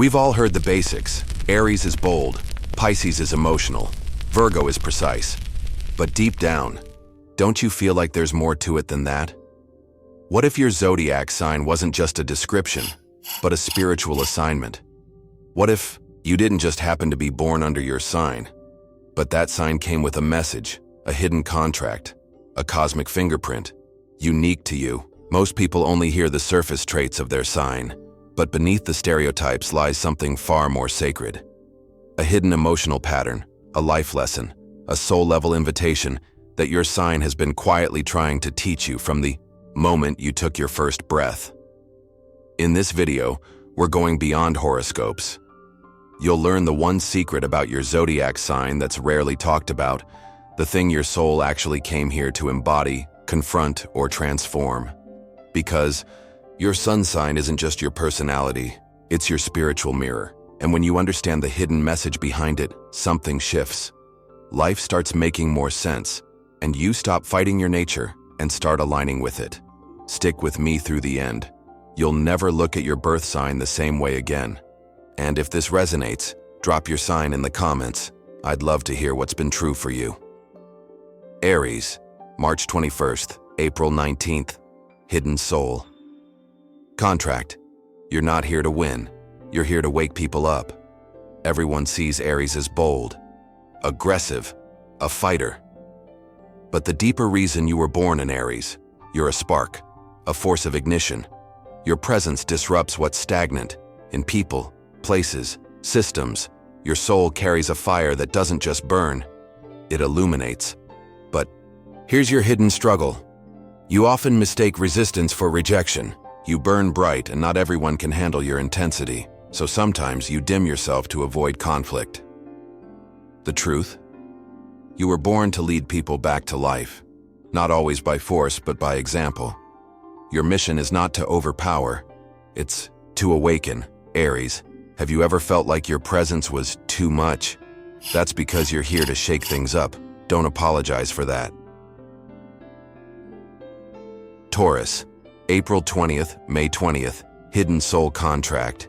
We've all heard the basics. Aries is bold, Pisces is emotional, Virgo is precise. But deep down, don't you feel like there's more to it than that? What if your zodiac sign wasn't just a description, but a spiritual assignment? What if you didn't just happen to be born under your sign, but that sign came with a message, a hidden contract, a cosmic fingerprint, unique to you? Most people only hear the surface traits of their sign, but beneath the stereotypes lies something far more sacred. A hidden emotional pattern, a life lesson, a soul-level invitation that your sign has been quietly trying to teach you from the moment you took your first breath. In this video, we're going beyond horoscopes. You'll learn the one secret about your zodiac sign that's rarely talked about, the thing your soul actually came here to embody, confront, or transform. Because your sun sign isn't just your personality, it's your spiritual mirror. And when you understand the hidden message behind it, something shifts. Life starts making more sense, and you stop fighting your nature and start aligning with it. Stick with me through the end. You'll never look at your birth sign the same way again. And if this resonates, drop your sign in the comments. I'd love to hear what's been true for you. Aries, March 21st, April 19th, Hidden Soul. Contract. You're not here to win. You're here to wake people up. Everyone sees Aries as bold, aggressive, a fighter. But the deeper reason you were born in Aries, you're a spark, a force of ignition. Your presence disrupts what's stagnant in people, places, systems. Your soul carries a fire that doesn't just burn, it illuminates. But here's your hidden struggle. You often mistake resistance for rejection. You burn bright and not everyone can handle your intensity, so sometimes you dim yourself to avoid conflict. The truth? You were born to lead people back to life, not always by force but by example. Your mission is not to overpower, it's to awaken. Aries, have you ever felt like your presence was too much? That's because you're here to shake things up. Don't apologize for that. Taurus, April 20th, May 20th, Hidden Soul Contract.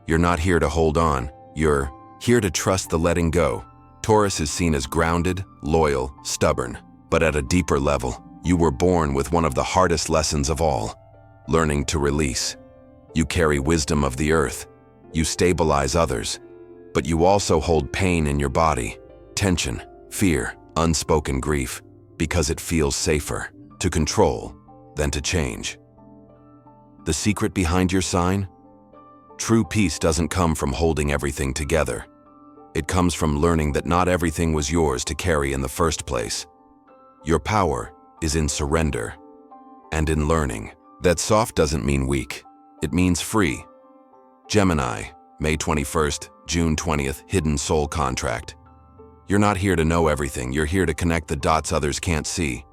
You're not here to hold on, you're here to trust the letting go. Taurus is seen as grounded, loyal, stubborn, but at a deeper level, you were born with one of the hardest lessons of all, learning to release. You carry wisdom of the earth, you stabilize others, but you also hold pain in your body, tension, fear, unspoken grief, because it feels safer to control than to change. The secret behind your sign? True peace doesn't come from holding everything together. It comes from learning that not everything was yours to carry in the first place. Your power is in surrender and in learning. That soft doesn't mean weak. It means free. Gemini, May 21st, June 20th, Hidden Soul Contract. You're not here to know everything. You're here to connect the dots others can't see.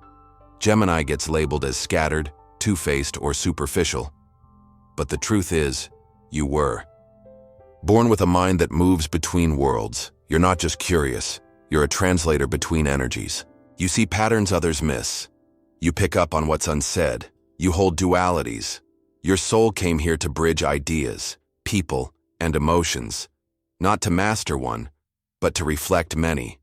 Gemini gets labeled as scattered, two-faced, or superficial. But the truth is, you were. Born with a mind that moves between worlds, you're not just curious, you're a translator between energies. You see patterns others miss. You pick up on what's unsaid. You hold dualities. Your soul came here to bridge ideas, people, and emotions, not to master one, but to reflect many.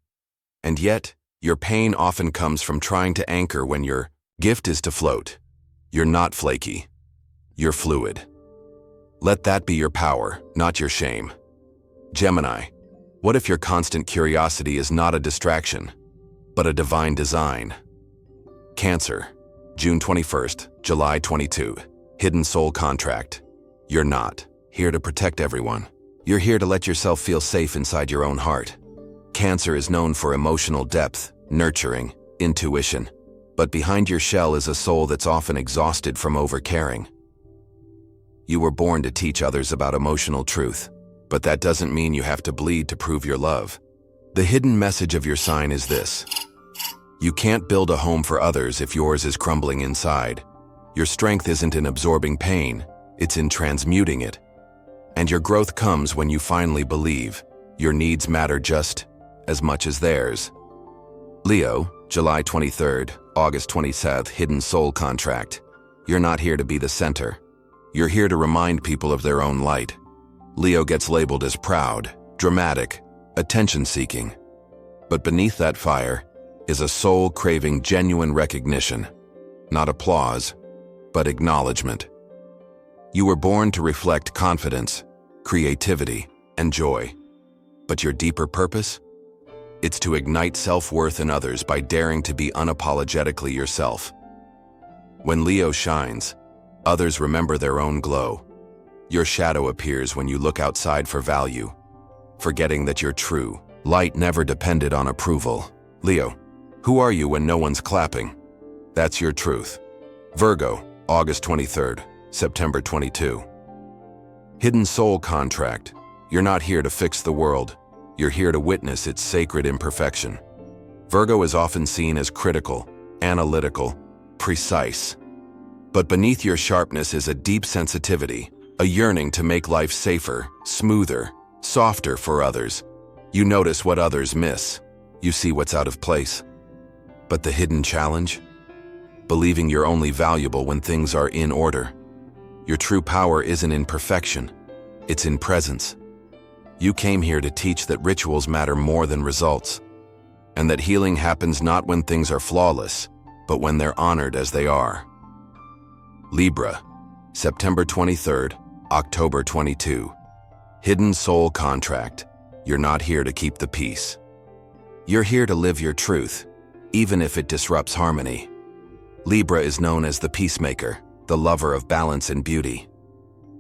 And yet, your pain often comes from trying to anchor when your gift is to float. You're not flaky. You're fluid. Let that be your power, not your shame. Gemini, what if your constant curiosity is not a distraction, but a divine design? Cancer, June 21st, July 22, Hidden Soul Contract. You're not here to protect everyone. You're here to let yourself feel safe inside your own heart. Cancer is known for emotional depth, nurturing, intuition. But behind your shell is a soul that's often exhausted from overcaring. You were born to teach others about emotional truth, but that doesn't mean you have to bleed to prove your love. The hidden message of your sign is this: you can't build a home for others if yours is crumbling inside. Your strength isn't in absorbing pain, it's in transmuting it. And your growth comes when you finally believe your needs matter just as much as theirs. Leo, July 23rd, August 27th, Hidden Soul Contract. You're not here to be the center. You're here to remind people of their own light. Leo gets labeled as proud, dramatic, attention-seeking. But beneath that fire is a soul craving genuine recognition, not applause, but acknowledgement. You were born to reflect confidence, creativity, and joy. But your deeper purpose? It's to ignite self-worth in others by daring to be unapologetically yourself. When Leo shines, others remember their own glow. Your shadow appears when you look outside for value, forgetting that your true light never depended on approval. Leo, who are you when no one's clapping? That's your truth. Virgo, August 23rd, September 22. Hidden soul contract. You're not here to fix the world. You're here to witness its sacred imperfection. Virgo is often seen as critical, analytical, precise. But beneath your sharpness is a deep sensitivity, a yearning to make life safer, smoother, softer for others. You notice what others miss. You see what's out of place. But the hidden challenge? Believing you're only valuable when things are in order. Your true power isn't in perfection. It's in presence. You came here to teach that rituals matter more than results, and that healing happens not when things are flawless, but when they're honored as they are. Libra, September 23rd, October 22. Hidden soul contract. You're not here to keep the peace. You're here to live your truth, even if it disrupts harmony. Libra is known as the peacemaker, the lover of balance and beauty.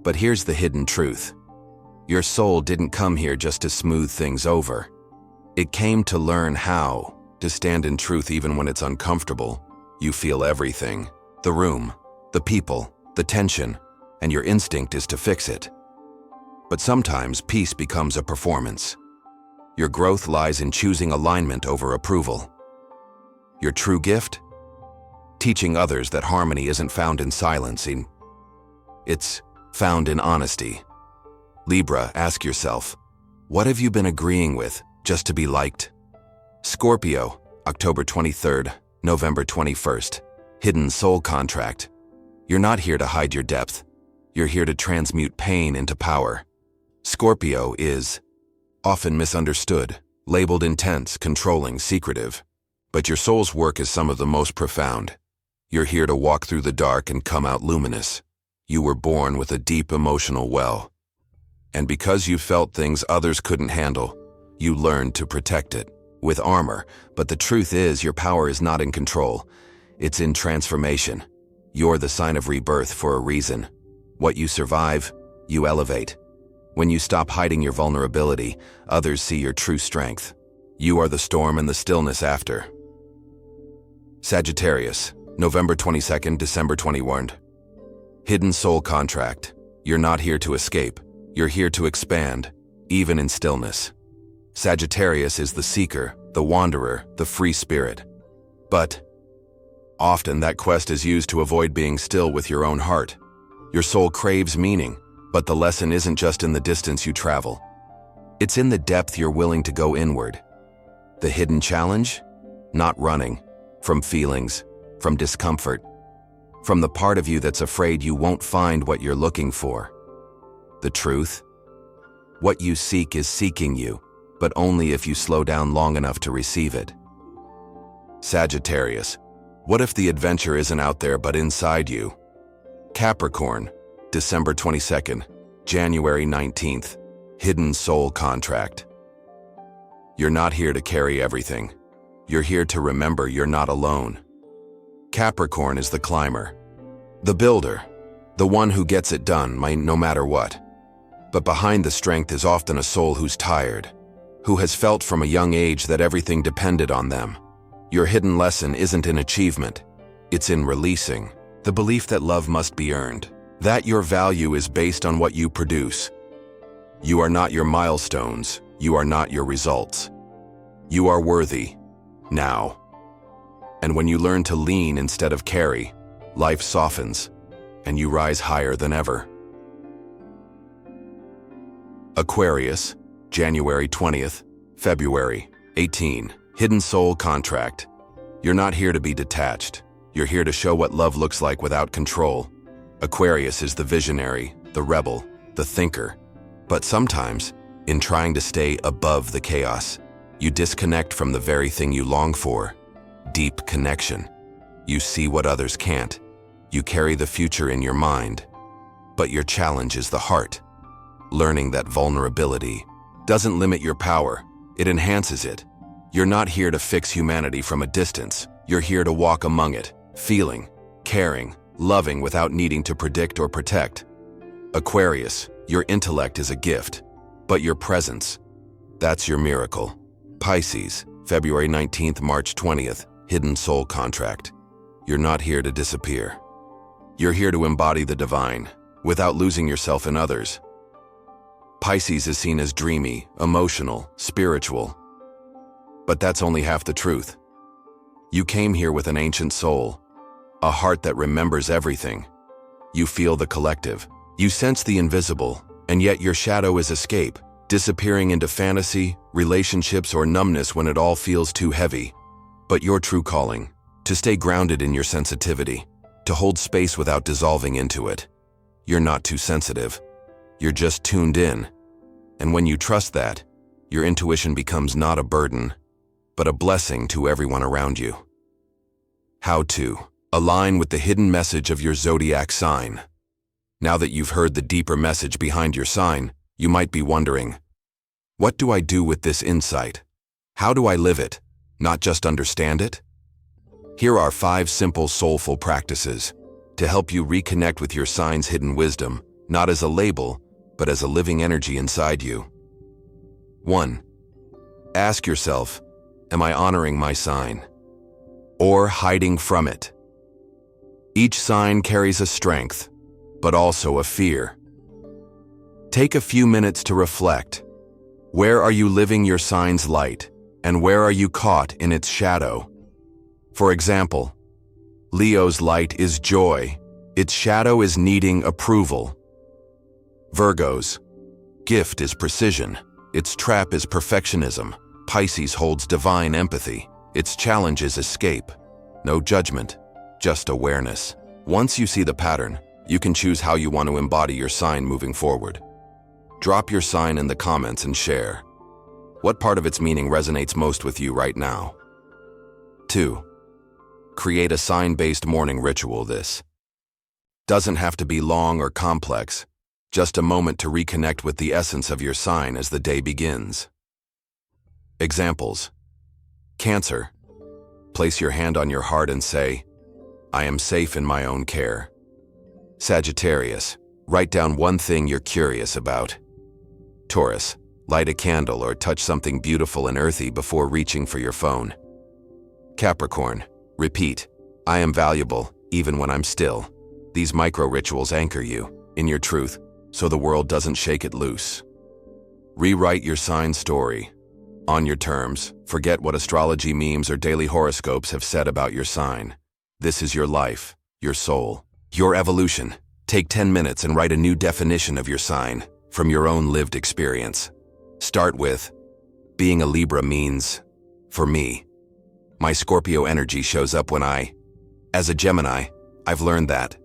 But here's the hidden truth. Your soul didn't come here just to smooth things over. It came to learn how to stand in truth even when it's uncomfortable. You feel everything, the room, the people, the tension, and your instinct is to fix it. But sometimes peace becomes a performance. Your growth lies in choosing alignment over approval. Your true gift? Teaching others that harmony isn't found in silencing. It's found in honesty. Libra, ask yourself, what have you been agreeing with just to be liked? Scorpio, October 23rd, November 21st. Hidden soul contract. You're not here to hide your depth. You're here to transmute pain into power. Scorpio is often misunderstood, labeled intense, controlling, secretive. But your soul's work is some of the most profound. You're here to walk through the dark and come out luminous. You were born with a deep emotional well. And because you felt things others couldn't handle, you learned to protect it with armor. But the truth is, your power is not in control. It's in transformation. You're the sign of rebirth for a reason. What you survive, you elevate. When you stop hiding your vulnerability, others see your true strength. You are the storm and the stillness after. Sagittarius, November 22nd, December 21st. Hidden soul contract. You're not here to escape. You're here to expand, even in stillness. Sagittarius is the seeker, the wanderer, the free spirit. But often that quest is used to avoid being still with your own heart. Your soul craves meaning, but the lesson isn't just in the distance you travel. It's in the depth you're willing to go inward. The hidden challenge? Not running from feelings, from discomfort, from the part of you that's afraid you won't find what you're looking for. The truth? What you seek is seeking you, but only if you slow down long enough to receive it. Sagittarius, what if the adventure isn't out there but inside you? Capricorn, December 22nd, January 19th. Hidden soul contract. You're not here to carry everything. You're here to remember you're not alone. Capricorn is the climber, the builder, the one who gets it done, no matter what. But behind the strength is often a soul who's tired, who has felt from a young age that everything depended on them. Your hidden lesson isn't in achievement, it's in releasing. The belief that love must be earned, that your value is based on what you produce. You are not your milestones, you are not your results. You are worthy, now. And when you learn to lean instead of carry, life softens, and you rise higher than ever. Aquarius, January 20th, February 18. Hidden soul contract. You're not here to be detached. You're here to show what love looks like without control. Aquarius is the visionary, the rebel, the thinker. But sometimes, in trying to stay above the chaos, you disconnect from the very thing you long for: deep connection. You see what others can't. You carry the future in your mind. But your challenge is the heart. Learning that vulnerability doesn't limit your power, it enhances it. You're not here to fix humanity from a distance. You're here to walk among it, feeling, caring, loving without needing to predict or protect. Aquarius, your intellect is a gift, but your presence, that's your miracle. Pisces, February 19th, March 20th, hidden soul contract. You're not here to disappear. You're here to embody the divine, without losing yourself in others. Pisces is seen as dreamy, emotional, spiritual. But that's only half the truth. You came here with an ancient soul, a heart that remembers everything. You feel the collective. You sense the invisible, and yet your shadow is escape, disappearing into fantasy, relationships, or numbness when it all feels too heavy. But your true calling, to stay grounded in your sensitivity, to hold space without dissolving into it. You're not too sensitive. You're just tuned in. And when you trust that, your intuition becomes not a burden, but a blessing to everyone around you. How to align with the hidden message of your zodiac sign. Now that you've heard the deeper message behind your sign, you might be wondering, what do I do with this insight? How do I live it, not just understand it? Here are 5 simple soulful practices to help you reconnect with your sign's hidden wisdom, not as a label, but as a living energy inside you. 1. Ask yourself, am I honoring my sign, or hiding from it? Each sign carries a strength, but also a fear. Take a few minutes to reflect. Where are you living your sign's light, and where are you caught in its shadow? For example, Leo's light is joy. Its shadow is needing approval. Virgo's gift is precision. Its trap is perfectionism. Pisces holds divine empathy. Its challenge is escape. No judgment, just awareness. Once you see the pattern, you can choose how you want to embody your sign moving forward. Drop your sign in the comments and share. What part of its meaning resonates most with you right now? 2. Create a sign-based morning ritual. This doesn't have to be long or complex, just a moment to reconnect with the essence of your sign as the day begins. Examples. Cancer. Place your hand on your heart and say, I am safe in my own care. Sagittarius. Write down one thing you're curious about. Taurus. Light a candle or touch something beautiful and earthy before reaching for your phone. Capricorn. Repeat, I am valuable, even when I'm still. These micro-rituals anchor you in your truth, so the world doesn't shake it loose. Rewrite your sign story. On your terms, forget what astrology memes or daily horoscopes have said about your sign. This is your life, your soul, your evolution. Take 10 minutes and write a new definition of your sign from your own lived experience. Start with, being a Libra means, for me, my Scorpio energy shows up when as a Gemini, I've learned that.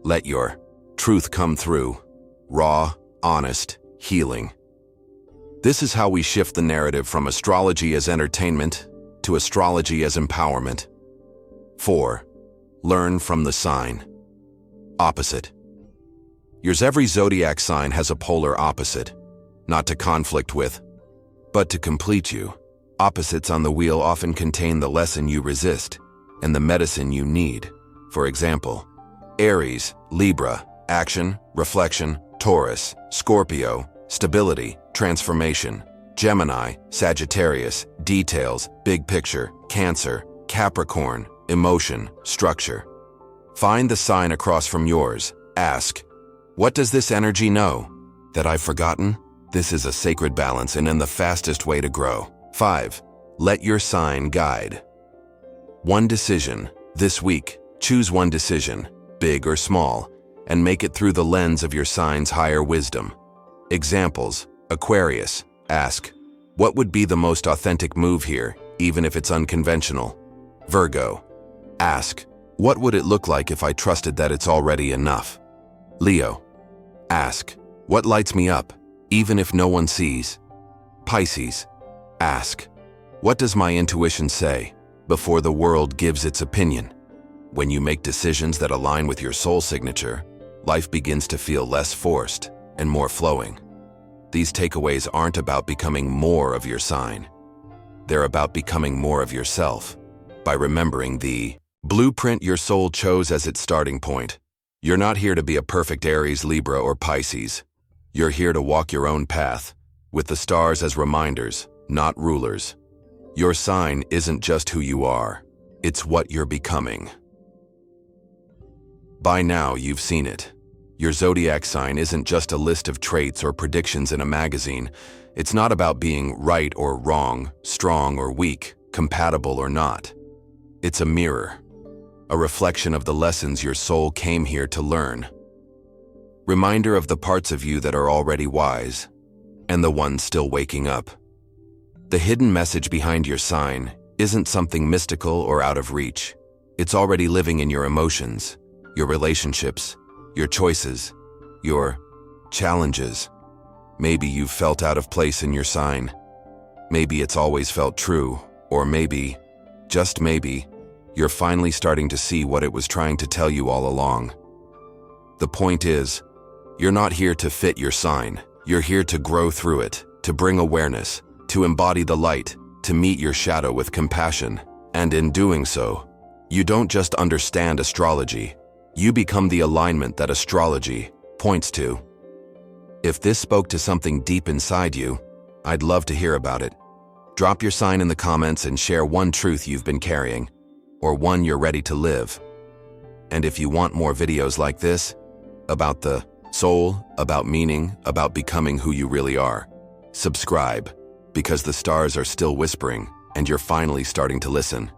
Let your truth come through, raw, honest, healing. This is how we shift the narrative from astrology as entertainment to astrology as empowerment. 4. Learn from the sign. Opposite. Every zodiac sign has a polar opposite, not to conflict with, but to complete you. Opposites on the wheel often contain the lesson you resist and the medicine you need. For example, Aries, Libra, action, reflection; Taurus, Scorpio, stability, transformation; Gemini, Sagittarius, details, big picture; Cancer, Capricorn, emotion, structure. Find the sign across from yours. Ask, what does this energy know that I've forgotten? This is a sacred balance and the fastest way to grow. 5. Let your sign guide. One decision. This week, choose one decision, big or small, and make it through the lens of your sign's higher wisdom. Examples: Aquarius, ask, what would be the most authentic move here, even if it's unconventional? Virgo, ask, what would it look like if I trusted that it's already enough? Leo, ask, what lights me up, even if no one sees. Pisces, ask, what does my intuition say, before the world gives its opinion? When you make decisions that align with your soul signature, life begins to feel less forced and more flowing. These takeaways aren't about becoming more of your sign. They're about becoming more of yourself by remembering the blueprint your soul chose as its starting point. You're not here to be a perfect Aries, Libra, or Pisces. You're here to walk your own path, with the stars as reminders, not rulers. Your sign isn't just who you are, it's what you're becoming. By now, you've seen it. Your zodiac sign isn't just a list of traits or predictions in a magazine. It's not about being right or wrong, strong or weak, compatible or not. It's a mirror, a reflection of the lessons your soul came here to learn. Reminder of the parts of you that are already wise, and the ones still waking up. The hidden message behind your sign isn't something mystical or out of reach. It's already living in your emotions, your relationships, your choices, your challenges. Maybe you've felt out of place in your sign. Maybe it's always felt true, or maybe, just maybe, you're finally starting to see what it was trying to tell you all along. The point is, you're not here to fit your sign. You're here to grow through it, to bring awareness, to embody the light, to meet your shadow with compassion. And in doing so, you don't just understand astrology. You become the alignment that astrology points to. If this spoke to something deep inside you, I'd love to hear about it. Drop your sign in the comments and share one truth you've been carrying, or one you're ready to live. And if you want more videos like this, about the soul, about meaning, about becoming who you really are, subscribe, because the stars are still whispering and you're finally starting to listen.